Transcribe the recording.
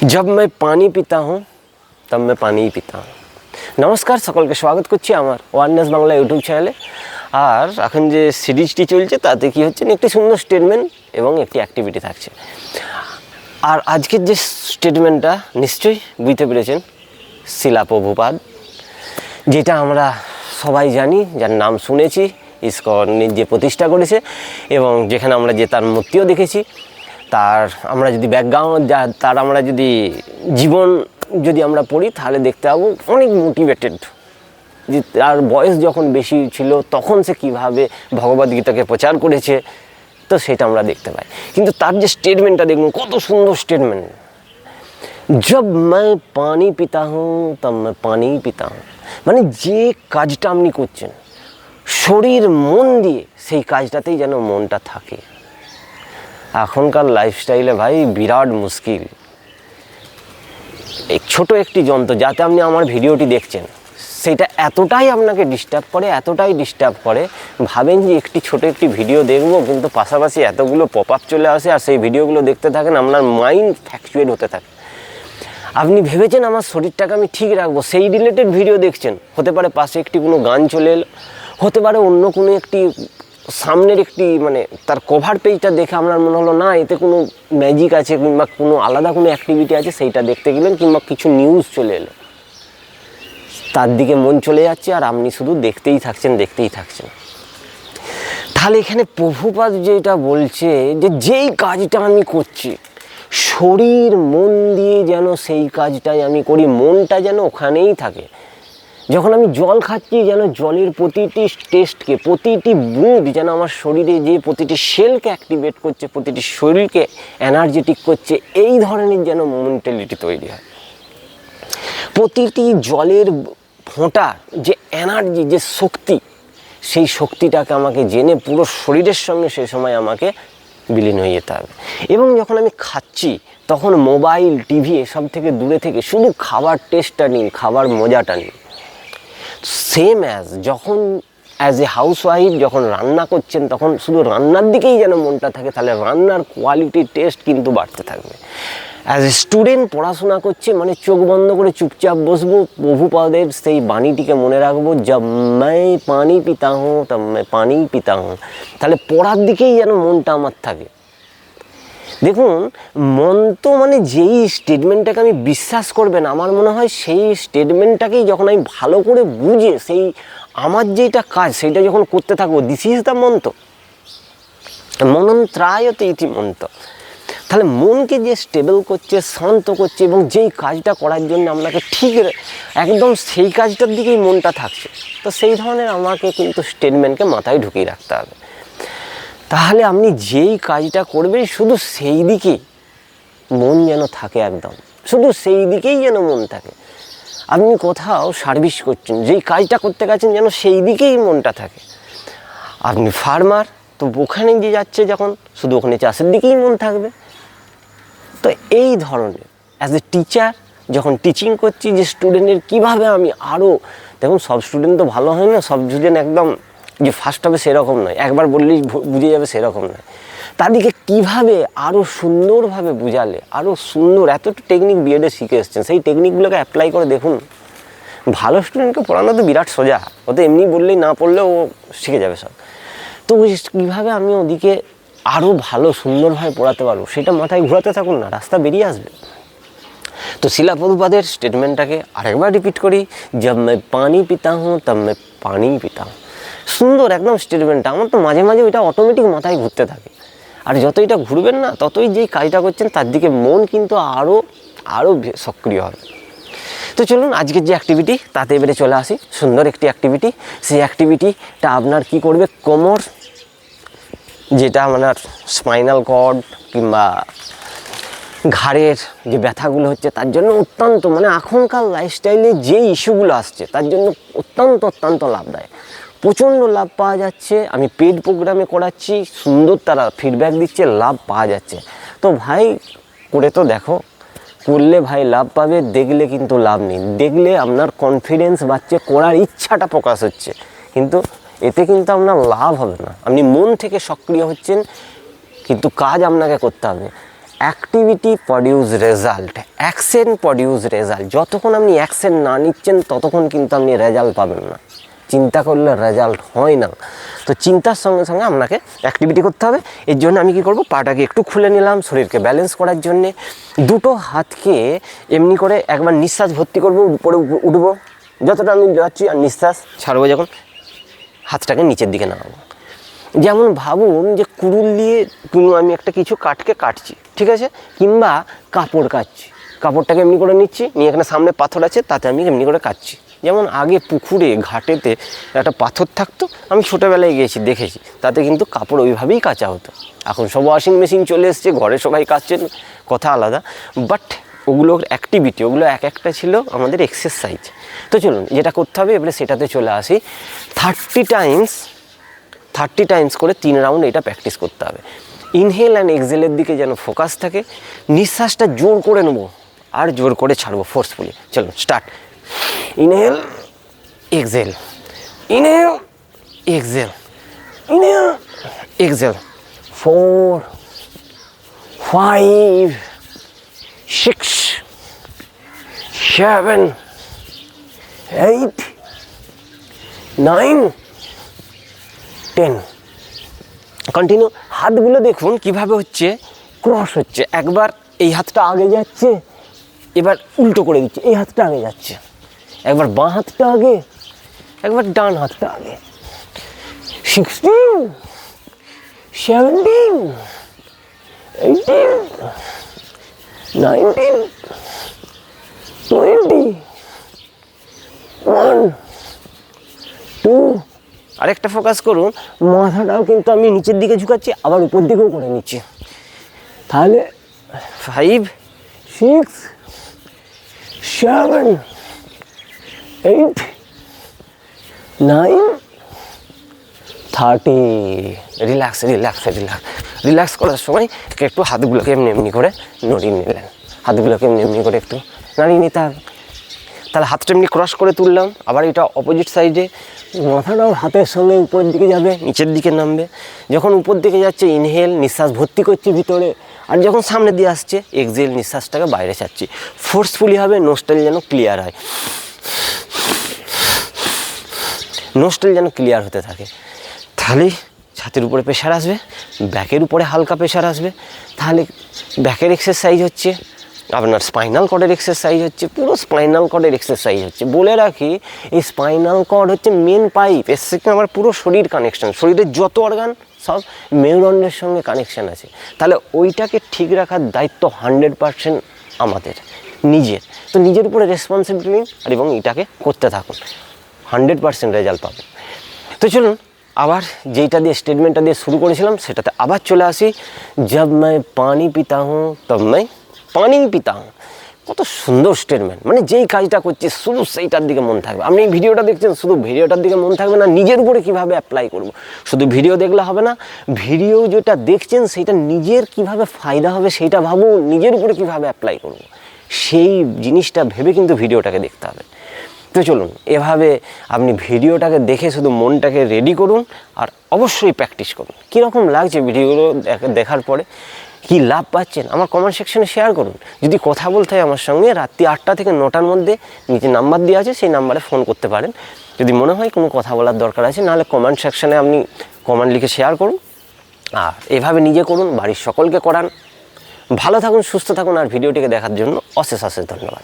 जब मैं पानी पीता हूँ तब मैं पानी ही पीता हूँ। नमस्कार सकलके स्वागत করছি আমার ওয়ারনেস বাংলা ইউটিউব চ্যানেলে। আর এখন যে সিরিজটি চলছে তাতে কি হচ্ছে, একটি সুন্দর স্টেটমেন্ট এবং একটি অ্যাক্টিভিটি থাকছে। আর আজকের যে স্টেটমেন্টটা নিশ্চয়ই বুঝতে পেরেছেন, শিলা প্রভুপাদ, যেটা আমরা সবাই জানি, যার নাম শুনেছি, ইসকন যে প্রতিষ্ঠা করেছে এবং যেখানে আমরা যে তার মূর্তিও দেখেছি। তার আমরা যদি ব্যাকগ্রাউন্ড তার আমরা যদি জীবন যদি আমরা পড়ি তাহলে দেখতে পাবো অনেক মোটিভেটেড। যে তার বয়স যখন বেশি ছিল তখন সে কীভাবে ভগবদ্গীতাকে প্রচার করেছে, তো সেটা আমরা দেখতে পাই। কিন্তু তার যে স্টেটমেন্টটা দেখুন, কত সুন্দর স্টেটমেন্ট। জব मैं পানি পিতা হুঁ তব मैं পানি পিতা হুঁ। মানে যে কাজটা আপনি করছেন শরীর মন দিয়ে, সেই কাজটাতেই যেন মনটা থাকে। এখনকার লাইফস্টাইলে ভাই বিরাট মুশকিল। এই ছোট একটি যন্ত্র যাতে আপনি আমার ভিডিওটি দেখছেন, সেটা এতটাই আপনাকে ডিস্টার্ব করে, ভাবেন যে একটি ভিডিও দেখবো, কিন্তু পাশাপাশি এতগুলো পপ আপ চলে আসে আর সেই ভিডিওগুলো দেখতে থাকেন, আপনার মাইন্ড ফ্যাকচুয়েট হতে থাকে। আপনি ভেবেছেন আমার শরীরটাকে আমি ঠিক রাখবো, সেই রিলেটেড ভিডিও দেখছেন, হতে পারে পাশে একটি কোনো গান চলে এলো, হতে পারে অন্য কোনো একটি সামনের একটি মানে তার কভার পেজটা দেখে আপনার মনে হলো না এতে কোনো ম্যাজিক আছে কিংবা কোনো আলাদা কোনো অ্যাক্টিভিটি আছে, সেইটা দেখতে গেলেন, কিংবা কিছু নিউজ চলে এলো, তার দিকে মন চলে যাচ্ছে আর আপনি শুধু দেখতেই থাকছেন। তাহলে এখানে প্রভুপাদ যেটা বলছে যে যেই কাজটা আমি করছি শরীর মন দিয়ে যেন সেই কাজটাই আমি করি, মনটা যেন ওখানেই থাকে। যখন আমি জল খাচ্ছি যেন জলের প্রতিটি টেস্টকে, প্রতিটি বুঁদ যেন আমার শরীরে যে প্রতিটি সেলকে অ্যাক্টিভেট করছে, প্রতিটি শরীরকে এনার্জেটিক করছে, এই ধরনের যেন মেন্টালিটি তৈরি হয়। প্রতিটি জলের ফোঁটার যে এনার্জি, যে শক্তি, সেই শক্তিটাকে আমাকে জেনে পুরো শরীরের সঙ্গে সেই সময় আমাকে বিলীন হয়ে যেতে হবে। এবং যখন আমি খাচ্ছি তখন মোবাইল, টিভি এসব থেকে দূরে থেকে শুধু খাবার টেস্টটা নিন, খাবার মজাটা নিন। সেম যখন অ্যাজ এ হাউসওয়াইফ যখন রান্না করছেন তখন শুধু রান্নার দিকেই যেন মনটা থাকে, তাহলে রান্নার কোয়ালিটি টেস্ট কিন্তু বাড়তে থাকবে। অ্যাজ এ স্টুডেন্ট পড়াশোনা করছে মানে চোখ বন্ধ করে চুপচাপ বসবো, প্রভুপাদের সেই বাণীটিকে মনে রাখবো, জব मैं পানি পিতা হুঁ তব मैं পানি পিতা হুঁ। তাহলে পড়ার দিকেই যেন মনটা আমার থাকে। দেখুন, মন তো মানে যেই স্টেটমেন্টটাকে আমি বিশ্বাস করবেন, আমার মনে হয় সেই স্টেটমেন্টটাকেই যখন আমি ভালো করে বুঝে সেই আমার যেটা কাজ সেইটা যখন করতে থাকবো, দিস ইজ দ্য মন্ত্র, মনন্ত্রায়তে ইতি মন্ত্র। তাহলে মনকে যে স্টেবল করছে, শান্ত করছে এবং যেই কাজটা করার জন্য আপনাকে ঠিক একদম সেই কাজটার দিকেই মনটা থাকছে, তো সেই ধরনের আমাকে কিন্তু স্টেটমেন্টকে মাথায় ঢুকিয়ে রাখতে হবে। তাহলে আপনি যেই কাজটা করবেন শুধু সেই দিকেই মন যেন থাকে, একদম শুধু সেই দিকেই যেন মন থাকে। আপনি কোথাও সার্ভিস করছেন, যেই কাজটা করতে গেছেন যেন সেই দিকেই মনটা থাকে। আপনি ফার্মার, তো ওখানে যে যাচ্ছে যখন শুধু ওখানে চাষের দিকেই মন থাকবে। তো এই ধরনের অ্যাজ এ টিচার যখন টিচিং করছি, যে স্টুডেন্টের কীভাবে আমি আরও, দেখুন সব স্টুডেন্ট তো ভালো হয় না, সব স্টুডেন্ট একদম যে ফার্স্ট হবে সেরকম নয়, একবার বললেই বুঝে যাবে সেরকম নয়। তাদেরকে কীভাবে আরও সুন্দরভাবে বুঝালে আরও সুন্দর, এতটা টেকনিক বিএডে শিখে এসছেন, সেই টেকনিকগুলোকে অ্যাপ্লাই করে দেখুন। ভালো স্টুডেন্টকে পড়ানো তো বিরাট সোজা, ও তো এমনি বললেই না পড়লেও ও শিখে যাবে সব। তো কীভাবে আমি ওদিকে আরও ভালো সুন্দরভাবে পড়াতে পারবো সেটা মাথায় ঘোরাতে থাকুন না, রাস্তা বেরিয়ে আসবে। তো শিলা প্রভুপাদের স্টেটমেন্টটাকে আরেকবার রিপিট করি, জব मैं পানি পিতা হুঁ তব मैं পানি পিতা হুঁ। সুন্দর একদম স্টেটমেন্টটা, আমার তো মাঝে মাঝে ওইটা অটোমেটিক মাথায় ঘুরতে থাকে। আর যত এটা ঘুরবেন না ততই যেই কাজটা করছেন তার দিকে মন কিন্তু আরও সক্রিয় হবে। তো চলুন আজকের যে অ্যাক্টিভিটি তাতে এবারে চলে আসি। সুন্দর একটি অ্যাক্টিভিটি, সেই অ্যাক্টিভিটিটা আপনার কি করবে, কোমর, যেটা আপনার স্পাইনাল কর্ড কিংবা ঘাড়ের যে ব্যথাগুলো হচ্ছে তার জন্য অত্যন্ত, মানে এখনকার লাইফস্টাইলে যে ইস্যুগুলো আসছে তার জন্য অত্যন্ত লাভদায়ক, প্রচণ্ড লাভ পাওয়া যাচ্ছে। আমি পেড প্রোগ্রামে করাচ্ছি, সুন্দর তারা ফিডব্যাক দিচ্ছে, লাভ পাওয়া যাচ্ছে। তো ভাই করে তো দেখো, করলে ভাই লাভ পাবে, দেখলে কিন্তু লাভ নেই। দেখলে আপনার কনফিডেন্স বাড়ছে, করার ইচ্ছাটা প্রকাশ হচ্ছে, কিন্তু এতে কিন্তু আপনার লাভ হবে না। আপনি মন থেকে সক্রিয় হচ্ছেন, কিন্তু কাজ আপনাকে করতে হবে। Activity produce result, action produce result. যতক্ষণ আপনি অ্যাকশন না নিচ্ছেন ততক্ষণ কিন্তু আপনি রেজাল্ট পাবেন না। চিন্তা করলে রেজাল্ট হয় না। তো চিন্তার সঙ্গে সঙ্গে আপনাকে অ্যাক্টিভিটি করতে হবে। এর জন্য আমি কী করব, পাটাকে একটু খুলে নিলাম শরীরকে ব্যালেন্স করার জন্যে। দুটো হাতকে এমনি করে একবার নিঃশ্বাস ভর্তি করব, উপরে উঠবো যতটা আমি যাচ্ছি, আর নিঃশ্বাস ছাড়বো যখন হাতটাকে নিচের দিকে নামাবো। যেমন ভাবুন যে কুড়ুল দিয়ে আমি একটা কিছু কাটছি, ঠিক আছে, কিংবা কাপড় কাটছি, কাপড়টাকে এমনি করে নিচ্ছি, নিয়ে এখানে সামনে পাথর আছে তাতে আমি এমনি করে কাটছি। যেমন আগে পুকুরে ঘাটেতে একটা পাথর থাকতো, আমি ছোটোবেলায় গিয়েছি দেখেছি, তাতে কিন্তু কাপড় ওইভাবেই কাচা হতো। এখন সব ওয়াশিং মেশিন চলে এসছে, ঘরে সবাই কাচছেন, কথা আলাদা, বাট ওগুলোর অ্যাক্টিভিটি, ওগুলো এক একটা ছিল আমাদের এক্সারসাইজ। তো চলুন যেটা করতে হবে এবারে সেটাতে চলে আসি। 30 টাইমস করে 3 রাউন্ড এটা প্র্যাকটিস করতে হবে। ইনহেল অ্যান্ড এক্সেলের দিকে যেন ফোকাস থাকে, নিঃশ্বাসটা জোর করে নেবো আর জোর করে ছাড়বো ফোর্সফুলি। চলুন start. Inhale exhale, inhale exhale, inhale exhale. 4 5 6 7 8 9 10। Continue. হাতগুলো দেখুন কিভাবে হচ্ছে, ক্রস হচ্ছে। একবার এই হাতটা আগে যাচ্ছে, এবার উল্টো করে দিচ্ছে, এই হাতটা আগে যাচ্ছে, একবার বাঁ হাতটা আগে, একবার ডান হাতটা আগে। 16 17 18 19 20 1 2। আরেকটা ফোকাস করুন, মাথাটাও কিন্তু আমি নিচের দিকে ঝুঁকাচ্ছি, আবার উপর দিকেও করে নিচ্ছি। তাহলে 5 6 7 8 9 30। রিল্যাক্স রিল্যাক্স রিল্যাক্স রিল্যাক্স করার সময় একটু হাতগুলোকে এমনি এমনি করে নড়িয়ে নিলেন, হাতগুলোকে এমনি এমনি করে একটু নাড়িয়ে নিতে হবে। তাহলে হাতটা এমনি ক্রস করে তুললাম, আবার এটা অপোজিট সাইডে, মাথাটাও হাতের সঙ্গে উপরের দিকে যাবে, নিচের দিকে নামবে। যখন উপর দিকে যাচ্ছে ইনহেল, নিঃশ্বাস ভর্তি করছি ভিতরে, আর যখন সামনে দিয়ে আসছে এক্সহেল, নিঃশ্বাসটাকে বাইরে ছাড়ছি। ফোর্সফুলি হবে, নোস্ট্রেল যেন ক্লিয়ার হয়, নোস্ট্রেল যেন ক্লিয়ার হতে থাকে। তাহলে ছাতির উপরে প্রেশার আসবে, ব্যাকের উপরে হালকা প্রেশার আসবে, তাহলে ব্যাকের এক্সারসাইজ হচ্ছে, আপনার স্পাইনাল কর্ডের এক্সারসাইজ হচ্ছে, পুরো স্পাইনাল কর্ডের এক্সারসাইজ হচ্ছে। বলে রাখি, এই স্পাইনাল কর্ড হচ্ছে মেন পাইপ, এর থেকে আমার পুরো শরীর কানেকশন, শরীরের যত অর্গান সব মেরুদণ্ডের সঙ্গে কানেকশান আছে। তাহলে ওইটাকে ঠিক রাখার দায়িত্ব 100% আমাদের নিজের। তো নিজের উপরে রেসপন্সিবিলিটি নিন আর এবং এটাকে করতে থাকুন, 100% রেজাল্ট পাবেন। তো চলুন আবার যেইটা দিয়ে স্টেটমেন্টটা দিয়ে শুরু করেছিলাম সেটাতে আবার চলে আসি। জব मैं পানি পিতা হুঁ তব मैं পানি পিতা হুঁ। কত সুন্দর স্টেটমেন্ট, মানে যেই কাজটা করছি শুধু সেইটার দিকে মন থাকবে। আপনি ভিডিওটা দেখছেন, শুধু ভিডিওটার দিকে মন থাকবে না, নিজের উপরে কীভাবে অ্যাপ্লাই করব। শুধু ভিডিও দেখলে হবে না, ভিডিও যেটা দেখছেন সেইটা নিজের কিভাবে ফায়দা হবে সেইটা ভাবুন, নিজের উপরে কীভাবে অ্যাপ্লাই করব সেই জিনিসটা ভেবে কিন্তু ভিডিওটাকে দেখতে হবে। তো চলুন এভাবে আপনি ভিডিওটাকে দেখে শুধু মনটাকে রেডি করুন আর অবশ্যই প্র্যাকটিস করুন। কীরকম লাগছে ভিডিওগুলো দেখার পরে, কী লাভ পাচ্ছেন আমার কমেন্ট সেকশনে শেয়ার করুন। যদি কথা বলতে হয় আমার সঙ্গে রাত্রি 8টা থেকে 9টার মধ্যে নিচে নাম্বার দেওয়া আছে, সেই নাম্বারে ফোন করতে পারেন যদি মনে হয় কোনো কথা বলার দরকার আছে, নাহলে কমেন্ট সেকশনে আপনি কমেন্ট লিখে শেয়ার করুন। আর এভাবে নিজে করুন, বাড়ির সকলকে করান। ভালো থাকুন, সুস্থ থাকুন, আর ভিডিওটিকে দেখার জন্য অশেষ অশেষ ধন্যবাদ।